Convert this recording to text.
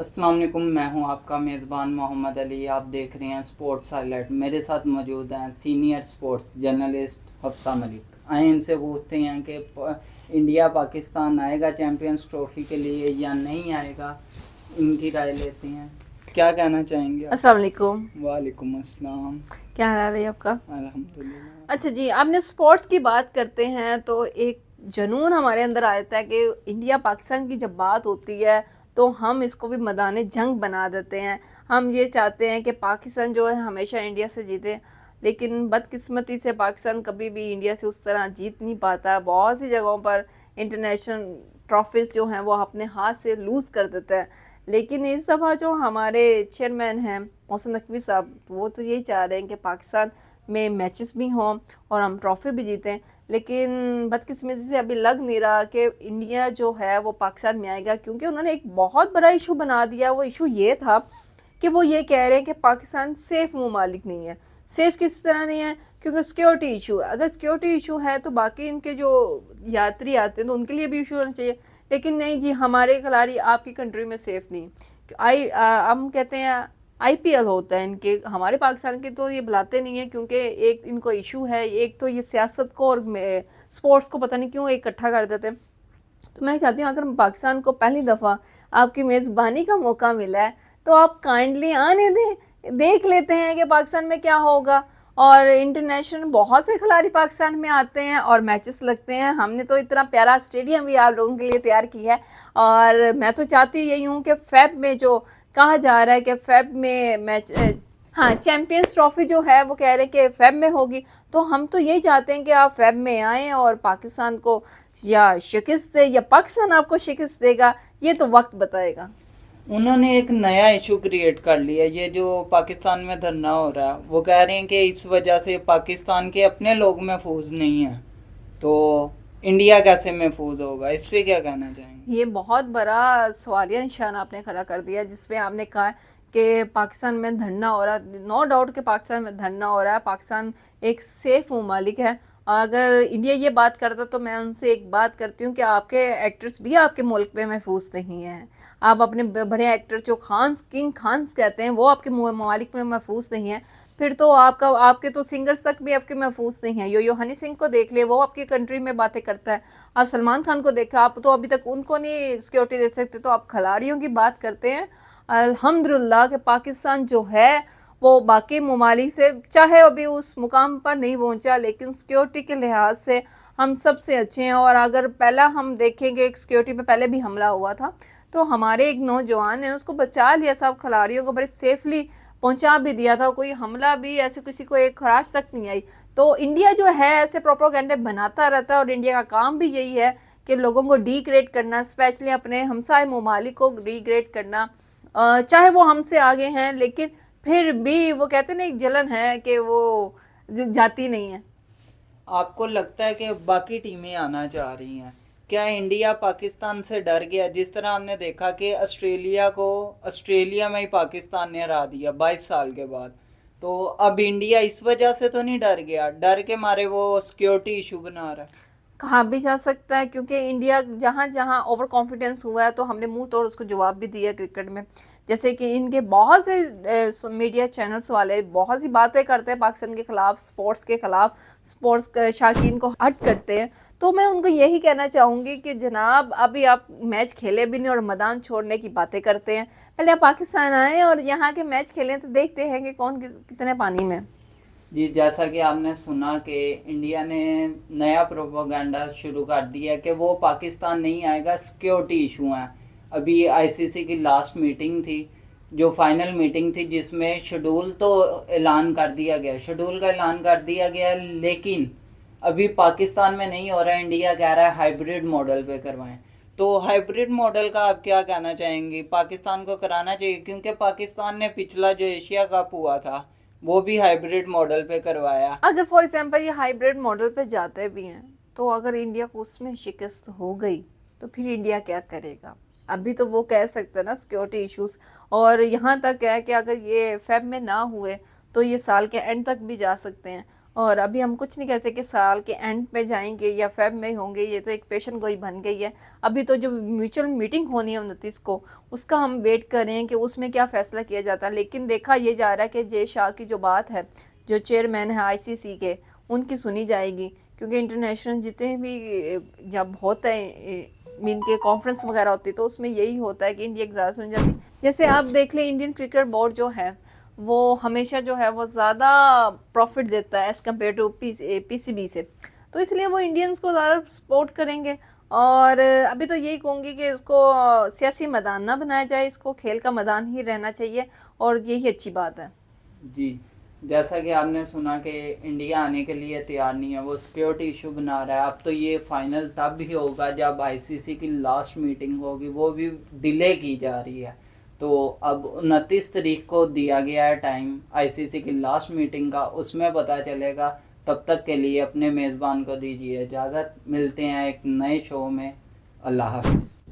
अस्सलाम वालेकुम, मैं हूं आपका मेज़बान मोहम्मद अली। आप देख रहे हैं स्पोर्ट्स हाईलाइट। मेरे साथ मौजूद हैं senior sports journalist Hafsa Malik. आए इनसे पूछते हैं कि इंडिया पाकिस्तान आएगा चैम्पियंस ट्रॉफी के लिए या नहीं आएगा, इनकी राय लेते हैं। क्या कहना चाहेंगे आप? अस्सलाम वालेकुम। वालेकुम अस्सलाम। क्या हाल है आपका? अल्हम्दुलिल्लाह। अच्छा जी, आपने स्पोर्ट्स की बात करते हैं तो एक जुनून हमारे अंदर आ जाता है कि इंडिया पाकिस्तान की जब बात होती है तो हम इसको भी मैदान जंग बना देते हैं। हम ये चाहते हैं कि पाकिस्तान जो है हमेशा इंडिया से जीते, लेकिन बदकिस्मती से पाकिस्तान कभी भी इंडिया से उस तरह जीत नहीं पाता। बहुत सी जगहों पर इंटरनेशनल ट्रॉफीज़ जो हैं वो अपने हाथ से लूज़ कर देता है। लेकिन इस दफ़ा जो हमारे चेयरमैन हैं मोहसिन नकवी साहब, वो तो यही चाह रहे हैं कि पाकिस्तान में मैचेस भी हों और हम ट्रॉफ़ी भी जीतें। लेकिन बदकिस्मती से अभी लग नहीं रहा कि इंडिया जो है वो पाकिस्तान में आएगा, क्योंकि उन्होंने एक बहुत बड़ा इशू बना दिया। वो इशू ये था कि वो ये कह रहे हैं कि पाकिस्तान सेफ़ ममालिक नहीं है। सेफ़ किस तरह नहीं है? क्योंकि सिक्योरिटी इशू है। अगर सिक्योरिटी इशू है तो बाकी इनके जो यात्री आते हैं तो उनके लिए भी इशू होना चाहिए। लेकिन नहीं जी, हमारे खिलाड़ी आपकी कंट्री में सेफ़ नहीं। हम कहते हैं आईपीएल होता है इनके, हमारे पाकिस्तान के तो ये बुलाते नहीं है, क्योंकि एक इनको इशू है। एक तो ये सियासत को और स्पोर्ट्स को पता नहीं क्यों इकट्ठा कर देते हैं। तो मैं चाहती हूँ अगर पाकिस्तान को पहली दफ़ा आपकी मेज़बानी का मौका मिला है तो आप काइंडली आने दें, देख लेते हैं कि पाकिस्तान में क्या होगा। और इंटरनेशनल बहुत से खिलाड़ी पाकिस्तान में आते हैं और मैचेस लगते हैं। हमने तो इतना प्यारा स्टेडियम भी आप लोगों के लिए तैयार किया है। और मैं तो चाहती यही हूँ कि फेब में जो कहा जा रहा है कि फेब में मैच, हाँ, चैम्पियंस ट्रॉफी जो है वो कह रहे हैं कि फेब में होगी। तो हम तो यही चाहते हैं कि आप फेब में आएँ और पाकिस्तान को या शिकस्त दे या पाकिस्तान आपको शिकस्त देगा, ये तो वक्त बताएगा। उन्होंने एक नया इशू क्रिएट कर लिया। ये जो पाकिस्तान में धरना हो रहा है, वो कह रहे हैं कि इस वजह से पाकिस्तान के अपने लोग महफूज नहीं हैं, तो इंडिया कैसे महफूज होगा? इस पे क्या कहना चाहेंगे? ये बहुत बड़ा सवालिया निशान आपने खड़ा कर दिया, जिसपे आपने कहा कि पाकिस्तान में धरना हो रहा है। नो डाउट कि पाकिस्तान में धरना हो रहा है। पाकिस्तान एक सेफ ममालिक है। अगर इंडिया ये बात करता तो मैं उनसे एक बात करती हूँ कि आपके एक्टर्स भी आपके मुल्क में महफूज नहीं हैं। आप अपने बड़े एक्टर जो खान्स, किंग खान्स कहते हैं, वो आपके ममालिक में महफूज नहीं है। फिर तो आपके तो सिंगर्स तक भी आपके महफूज नहीं है। यो हनी सिंह को देख ले, वो आपकी कंट्री में बातें करता है। आप सलमान खान को देखा, आप तो अभी तक उनको नहीं सिक्योरिटी दे सकते, तो आप खिलाड़ियों की बात करते हैं। अल्हम्दुलिल्लाह कि पाकिस्तान जो है वो बाकी ममालिक से, चाहे अभी उस मुकाम पर नहीं पहुंचा, लेकिन सिक्योरिटी के लिहाज से हम सबसे अच्छे हैं। और अगर पहला हम देखेंगे, सिक्योरिटी पे पहले भी हमला हुआ था तो हमारे एक नौजवान ने उसको बचा लिया, सब खिलाड़ियों को बड़े सेफली पहुंचा भी दिया था। कोई हमला भी ऐसे किसी को एक खराश तक नहीं आई। तो इंडिया जो है ऐसे प्रोपेगेंडा बनाता रहता है, और इंडिया का काम भी यही है कि लोगों को डिग्रेड करना, स्पेशली अपने हमसाय ममालिक को डिग्रेड करना। चाहे वो हमसे आगे हैं, लेकिन फिर भी वो कहते ना, एक जलन है कि वो जाती नहीं है। आपको लगता है कि बाकी टीमें आना चाह रही हैं? क्या इंडिया पाकिस्तान से डर गया? जिस तरह हमने देखा कि ऑस्ट्रेलिया में ही पाकिस्तान ने हरा दिया 22 साल के बाद, तो अब इंडिया इस वजह से तो नहीं डर गया? डर के मारे वो सिक्योरिटी इशू बना रहा है। कहा भी जा सकता है, क्योंकि इंडिया जहाँ जहाँ ओवर कॉन्फिडेंस हुआ है तो हमने मुंह तोड़ उसको जवाब भी दिया क्रिकेट में। जैसे कि इनके बहुत से मीडिया चैनल्स वाले बहुत सी बातें करते हैं पाकिस्तान के खिलाफ, स्पोर्ट्स के खिलाफ, स्पोर्ट्स शाकीन को हट करते हैं। तो मैं उनको यही कहना चाहूँगी कि जनाब, अभी आप मैच खेले भी नहीं और मैदान छोड़ने की बातें करते हैं। पहले आप पाकिस्तान आए और यहाँ के मैच खेलें तो देखते हैं कि कौन कितने पानी में। जी, जैसा कि आपने सुना कि इंडिया ने नया प्रोपेगेंडा शुरू कर दिया कि वो पाकिस्तान नहीं आएगा, सिक्योरिटी इशू हैं। अभी आईसीसी की लास्ट मीटिंग थी, जो फाइनल मीटिंग थी, जिसमें शेड्यूल तो ऐलान कर दिया गया, शेड्यूल का ऐलान कर दिया गया, लेकिन अभी पाकिस्तान में नहीं हो रहा है। इंडिया कह रहा है हाइब्रिड मॉडल पे करवाएं। तो हाइब्रिड मॉडल का आप क्या कहना चाहेंगे? पाकिस्तान को कराना चाहिए, क्योंकि पाकिस्तान ने पिछला जो एशिया कप हुआ था वो भी हाइब्रिड मॉडल पे करवाया। अगर फॉर एग्जांपल ये हाइब्रिड मॉडल पे जाते भी हैं, तो अगर इंडिया को उसमें शिकस्त हो गई तो फिर इंडिया क्या करेगा? अभी तो वो कह सकते हैं ना, सिक्योरिटी इश्यूज। और यहाँ तक है कि अगर ये फेब में ना हुए तो ये साल के एंड तक भी जा सकते हैं। और अभी हम कुछ नहीं कह सकते साल के एंड पे जाएंगे या फेब में होंगे, ये तो एक पेशन गोई बन गई है। अभी तो जो म्यूचुअल मीटिंग होनी है 29 को, उसका हम वेट कर रहे हैं कि उसमें क्या फ़ैसला किया जाता है। लेकिन देखा ये जा रहा है कि जे शाह की जो बात है, जो चेयरमैन है आईसीसी के, उनकी सुनी जाएगी, क्योंकि इंटरनेशनल जितने भी जब होता है मीन के कॉन्फ्रेंस वगैरह होती है, तो उसमें यही होता है कि इंडिया की ज़्यादा सुनी जाती है। जैसे आप देख लें, इंडियन क्रिकेट बोर्ड जो है वो हमेशा जो है वो ज़्यादा प्रॉफिट देता है एज़ कम्पेयर टू पीसीबी से, तो इसलिए वो इंडियंस को ज़्यादा सपोर्ट करेंगे। और अभी तो यही कहूँगी कि इसको सियासी मैदान ना बनाया जाए, इसको खेल का मैदान ही रहना चाहिए, और यही अच्छी बात है। जी, जैसा कि आपने सुना कि इंडिया आने के लिए तैयार नहीं है, वो सिक्योरिटी इशू बना रहा है। अब तो ये फाइनल तब भी होगा जब आईसीसी की लास्ट मीटिंग होगी, वो भी डिले की जा रही है। तो अब 29 तारीख को दिया गया है टाइम आईसीसी की लास्ट मीटिंग का, उसमें पता चलेगा। तब तक के लिए अपने मेज़बान को दीजिए इजाज़त, मिलते हैं एक नए शो में। अल्लाह हाफिज़।